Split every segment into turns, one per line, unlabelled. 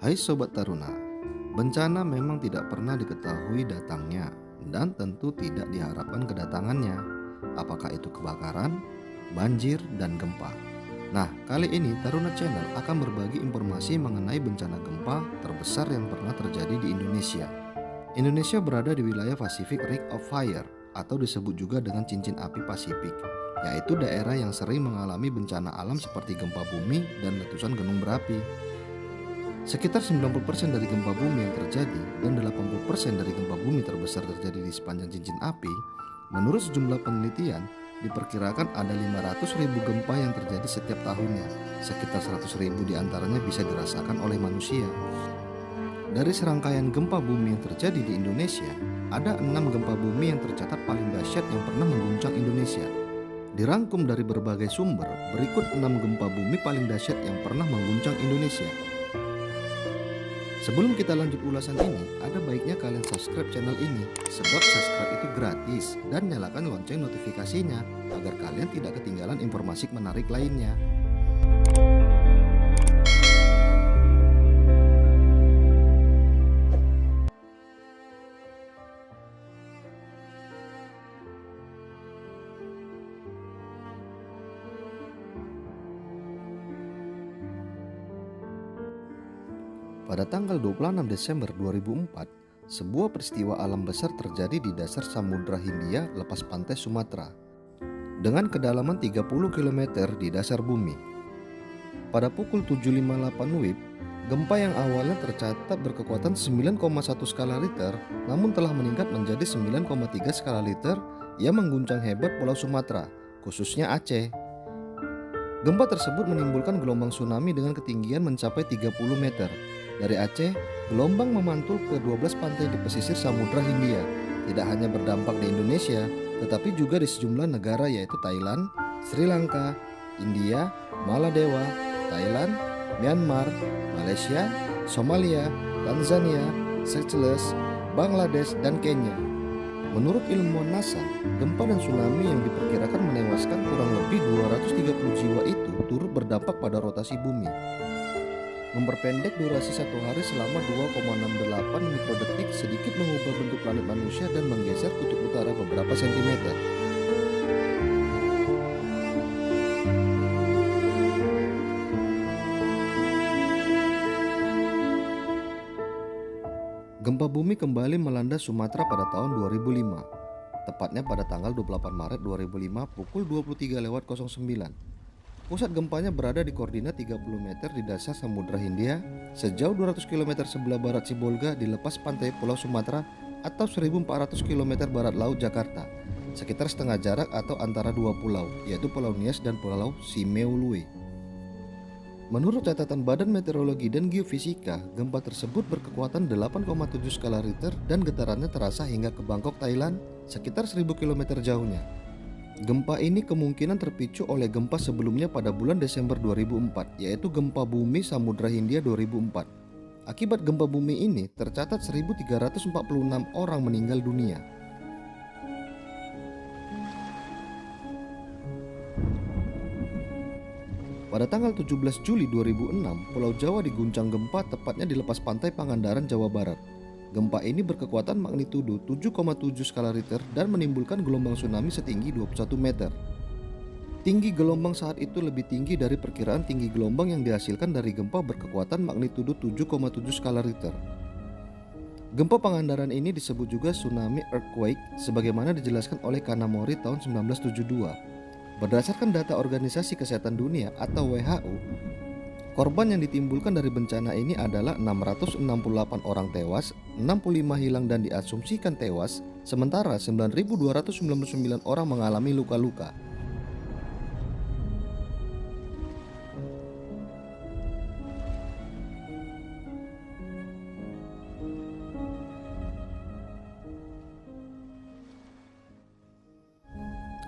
Hai Sobat Taruna, bencana memang tidak pernah diketahui datangnya dan tentu tidak diharapkan kedatangannya. Apakah itu kebakaran, banjir, dan gempa? Nah, kali ini Taruna Channel akan berbagi informasi mengenai bencana gempa terbesar yang pernah terjadi di Indonesia. Indonesia berada di wilayah Pacific Ring of Fire atau disebut juga dengan cincin api Pasifik, yaitu daerah yang sering mengalami bencana alam seperti gempa bumi dan letusan gunung berapi. Sekitar 90% dari gempa bumi yang terjadi dan 80% dari gempa bumi terbesar terjadi di sepanjang cincin api. Menurut sejumlah penelitian, diperkirakan ada 500.000 gempa yang terjadi setiap tahunnya. Sekitar 100.000 diantaranya bisa dirasakan oleh manusia. Dari serangkaian gempa bumi yang terjadi di Indonesia, ada 6 gempa bumi yang tercatat paling dahsyat yang pernah mengguncang Indonesia. Dirangkum dari berbagai sumber, berikut 6 gempa bumi paling dahsyat yang pernah mengguncang Indonesia. Sebelum kita lanjut ulasan ini, ada baiknya kalian subscribe channel ini, sebab subscribe itu gratis, dan nyalakan lonceng notifikasinya agar kalian tidak ketinggalan informasi menarik lainnya. Pada tanggal 26 Desember 2004, sebuah peristiwa alam besar terjadi di dasar Samudra Hindia lepas pantai Sumatera dengan kedalaman 30 km di dasar bumi. Pada pukul 7.58 WIB, gempa yang awalnya tercatat berkekuatan 9,1 skala Richter namun telah meningkat menjadi 9,3 skala Richter yang mengguncang hebat Pulau Sumatera, khususnya Aceh. Gempa tersebut menimbulkan gelombang tsunami dengan ketinggian mencapai 30 meter. Dari Aceh, gelombang memantul ke 12 pantai di pesisir Samudra Hindia. Tidak hanya berdampak di Indonesia, tetapi juga di sejumlah negara yaitu Thailand, Sri Lanka, India, Maladewa, Thailand, Myanmar, Malaysia, Somalia, Tanzania, Seychelles, Bangladesh, dan Kenya. Menurut ilmuwan NASA, gempa dan tsunami yang diperkirakan menewaskan kurang lebih 230 jiwa itu turut berdampak pada rotasi bumi, memperpendek durasi satu hari selama 2,68 mikrodetik, sedikit mengubah bentuk planet manusia dan menggeser kutub utara beberapa sentimeter. Gempa bumi kembali melanda Sumatera pada tahun 2005, tepatnya pada tanggal 28 Maret 2005 pukul 23.09. Pusat gempanya berada di koordinat 30 meter di dasar Samudra Hindia, sejauh 200 km sebelah barat Sibolga di lepas pantai Pulau Sumatera atau 1.400 km barat laut Jakarta, sekitar setengah jarak atau antara dua pulau, yaitu Pulau Nias dan Pulau Simeulue. Menurut catatan Badan Meteorologi dan Geofisika, gempa tersebut berkekuatan 8,7 skala Richter dan getarannya terasa hingga ke Bangkok, Thailand, sekitar 1.000 km jauhnya. Gempa ini kemungkinan terpicu oleh gempa sebelumnya pada bulan Desember 2004, yaitu gempa bumi Samudra Hindia 2004. Akibat gempa bumi ini, tercatat 1.346 orang meninggal dunia. Pada tanggal 17 Juli 2006, Pulau Jawa diguncang gempa tepatnya di lepas pantai Pangandaran, Jawa Barat. Gempa ini berkekuatan magnitudo 7,7 skala Richter dan menimbulkan gelombang tsunami setinggi 21 meter. Tinggi gelombang saat itu lebih tinggi dari perkiraan tinggi gelombang yang dihasilkan dari gempa berkekuatan magnitudo 7,7 skala Richter. Gempa Pangandaran ini disebut juga tsunami earthquake sebagaimana dijelaskan oleh Kanamori tahun 1972. Berdasarkan data Organisasi Kesehatan Dunia atau WHO, korban yang ditimbulkan dari bencana ini adalah 668 orang tewas, 65 hilang dan diasumsikan tewas, sementara 9.299 orang mengalami luka-luka.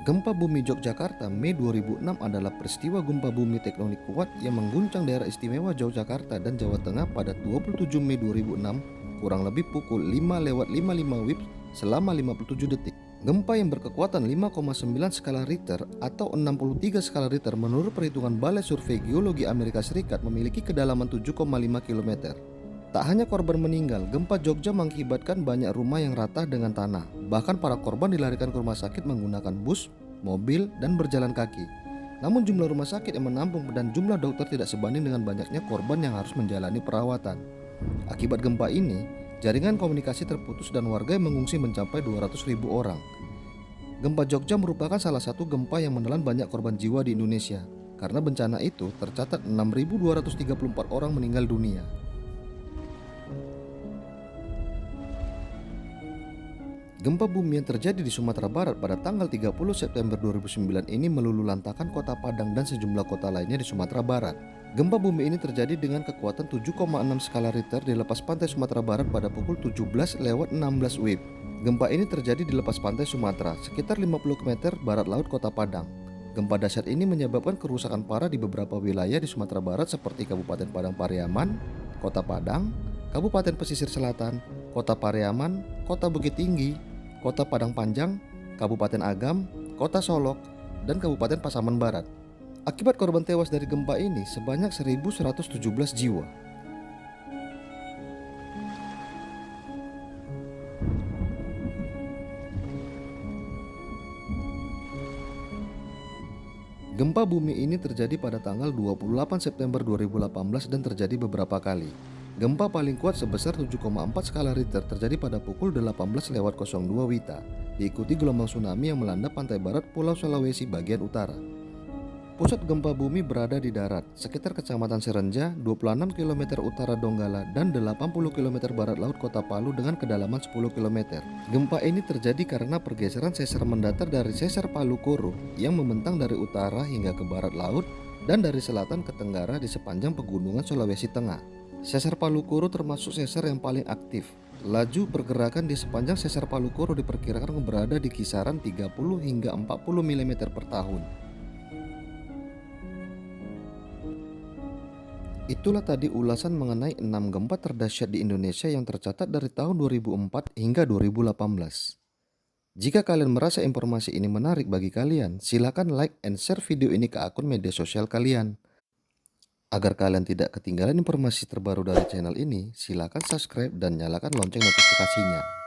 Gempa bumi Yogyakarta Mei 2006 adalah peristiwa gempa bumi tektonik kuat yang mengguncang daerah istimewa Yogyakarta dan Jawa Tengah pada 27 Mei 2006 kurang lebih pukul 5.55 WIB selama 57 detik. Gempa yang berkekuatan 5,9 skala Richter atau 63 skala Richter menurut perhitungan Balai Survei Geologi Amerika Serikat memiliki kedalaman 7,5 km. Tak hanya korban meninggal, gempa Jogja mengakibatkan banyak rumah yang rata dengan tanah. Bahkan para korban dilarikan ke rumah sakit menggunakan bus, mobil, dan berjalan kaki. Namun jumlah rumah sakit yang menampung dan jumlah dokter tidak sebanding dengan banyaknya korban yang harus menjalani perawatan. Akibat gempa ini, jaringan komunikasi terputus dan warga yang mengungsi mencapai 200.000 orang. Gempa Jogja merupakan salah satu gempa yang menelan banyak korban jiwa di Indonesia. Karena bencana itu, tercatat 6.234 orang meninggal dunia. Gempa bumi yang terjadi di Sumatera Barat pada tanggal 30 September 2009 ini meluluhlantakkan kota Padang dan sejumlah kota lainnya di Sumatera Barat. Gempa bumi ini terjadi dengan kekuatan 7,6 skala Richter di lepas pantai Sumatera Barat pada pukul 17:16 WIB. Gempa ini terjadi di lepas pantai Sumatera, sekitar 50 km barat laut kota Padang. Gempa dahsyat ini menyebabkan kerusakan parah di beberapa wilayah di Sumatera Barat seperti Kabupaten Padang Pariaman, Kota Padang, Kabupaten Pesisir Selatan, Kota Pariaman, Kota Bukit Tinggi, Kota Padang Panjang, Kabupaten Agam, Kota Solok, dan Kabupaten Pasaman Barat. Akibat korban tewas dari gempa ini sebanyak 1.117 jiwa. Gempa bumi ini terjadi pada tanggal 28 September 2018 dan terjadi beberapa kali. Gempa paling kuat sebesar 7,4 skala Richter terjadi pada pukul 18:02 WITA, diikuti gelombang tsunami yang melanda pantai barat Pulau Sulawesi bagian utara. Pusat gempa bumi berada di darat, sekitar Kecamatan Serenja, 26 km utara Donggala, dan 80 km barat laut Kota Palu dengan kedalaman 10 km. Gempa ini terjadi karena pergeseran sesar mendatar dari sesar Palu Koro yang membentang dari utara hingga ke barat laut dan dari selatan ke tenggara di sepanjang pegunungan Sulawesi Tengah. Sesar Palu Koro termasuk sesar yang paling aktif. Laju pergerakan di sepanjang sesar Palu Koro diperkirakan berada di kisaran 30 hingga 40 mm per tahun. Itulah tadi ulasan mengenai 6 gempa terdahsyat di Indonesia yang tercatat dari tahun 2004 hingga 2018. Jika kalian merasa informasi ini menarik bagi kalian, silakan like and share video ini ke akun media sosial kalian. Agar kalian tidak ketinggalan informasi terbaru dari channel ini, silakan subscribe dan nyalakan lonceng notifikasinya.